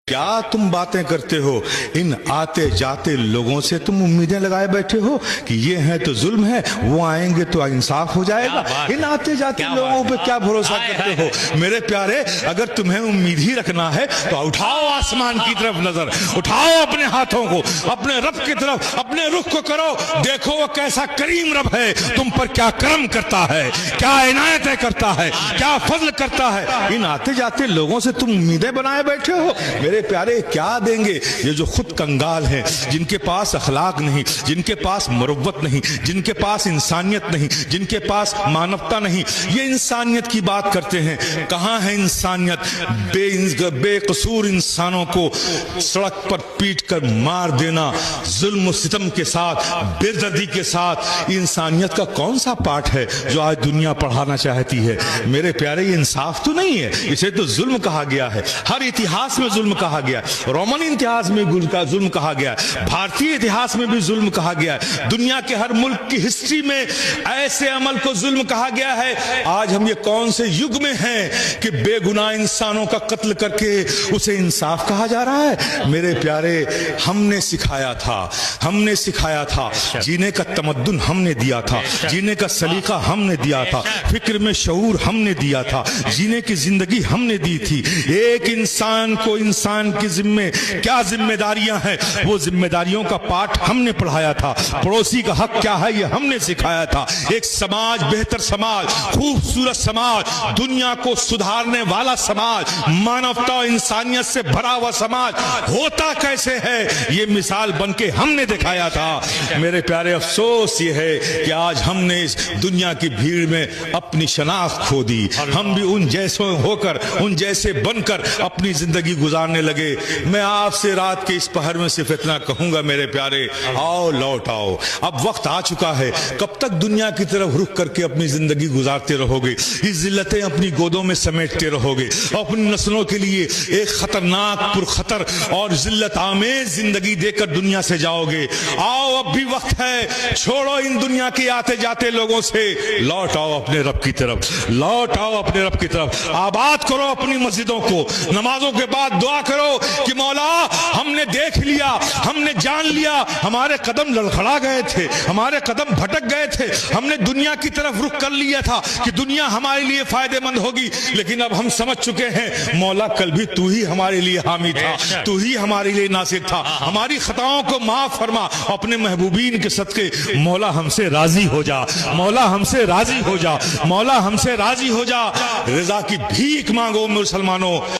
क्या तुम बातें करते हो? इन आते जाते लोगों से तुम उम्मीदें लगाए बैठे हो कि ये है तो जुल्म है, वो आएंगे तो इंसाफ हो जाएगा। इन आते जाते लोगों पे क्या भरोसा करते हो? मेरे प्यारे, अगर तुम्हें उम्मीद ही रखना है तो उठाओ आसमान की तरफ नजर, उठाओ अपने हाथों को अपने रब की तरफ, अपने रुख को करो, देखो वो कैसा करीम रब है, तुम पर क्या करम करता है, क्या इनायतें करता है, क्या फजल करता है। इन आते जाते लोगों से तुम उम्मीदें बनाए बैठे हो। मेरे प्यारे, क्या देंगे ये जो खुद कंगाल हैं, जिनके पास अखलाक नहीं, जिनके पास मुरव्वत नहीं, जिनके पास इंसानियत नहीं, जिनके पास मानवता नहीं। ये इंसानियत की बात करते हैं, कहाँ है इंसानियत? बेकसूर इंसानों को सड़क पर पीट कर मार देना, जुल्म सितम के साथ, बेदर्दी के साथ, इंसानियत का कौन सा पाठ है जो आज दुनिया पढ़ाना चाहती है? मेरे प्यारे, ये इंसाफ तो नहीं है, इसे तो जुल्म कहा गया है। हर इतिहास में जुल्म कहा गया, रोमन इतिहास में जुल्म कहा गया, भारतीय इतिहास में भी जुल्म कहा गया, दुनिया के हर मुल्क की हिस्ट्री में ऐसे अमल को जुल्म कहा गया है। आज हम ये कौन से युग में हैं कि बेगुनाह इंसानों का कत्ल करके उसे इंसाफ कहा जा रहा है? मेरे प्यारे, हमने सिखाया था जीने का तमद्दुन हमने दिया था, जीने का सलीका हमने दिया था, फिक्र में शऊर हमने दिया था, जीने की जिंदगी हमने दी थी। एक इंसान को इंसान की जिम्मे क्या जिम्मेदारियां हैं, वो जिम्मेदारियों का पाठ हमने पढ़ाया था। पड़ोसी का हक क्या है, ये हमने सिखाया था। एक समाज, बेहतर समाज, खूबसूरत समाज, दुनिया को सुधारने वाला समाज, मानवता इंसानियत से भरा हुआ समाज होता कैसे है, ये मिसाल बनके हमने दिखाया था। मेरे प्यारे, अफसोस ये है कि आज हमने इस दुनिया की भीड़ में अपनी शनाख्त खो दी। हम भी उन जैसे होकर, उन जैसे बनकर अपनी जिंदगी गुजारने लगे। मैं आपसे रात के इस पहर में सिर्फ इतना कहूंगा मेरे प्यारे, आओ लौट आओ। अब वक्त आ चुका है। कब तक दुनिया की तरफ रुख करके अपनी जिंदगी गुजारते रहोगे? ये जिल्लतें अपनी गोदों में समेटते रहोगे, अपनी नस्लों के लिए एक खतरनाक, पुरखतर और जिल्लत आमेज जिंदगी देकर दुनिया से जाओगे। आओ, अब भी वक्त है, छोड़ो इन दुनिया के आते जाते लोगों से, लौट आओ अपने रब की तरफ, लौट आओ अपने रब की तरफ। आबाद करो अपनी मस्जिदों को, नमाजों के बाद दुआ करो कि मौला, हमने देख लिया, हमने जान लिया, हमारे कदम लड़खड़ा गए थे, हमारे कदम भटक गए थे, हमने दुनिया की तरफ रुख कर लिया था कि दुनिया हमारे लिए फायदेमंद होगी, लेकिन अब हम समझ चुके हैं मौला, कल भी तू ही हमारे लिए हामी था, तू ही हमारे लिए नासिर था। हमारी खताओं को माफ फरमा, अपने महबूबीन के सदके मौला हमसे राजी हो जा, मौला हमसे राजी हो जा, मौला हमसे राजी हो जा। रजा की भीख मांगो मुसलमानों।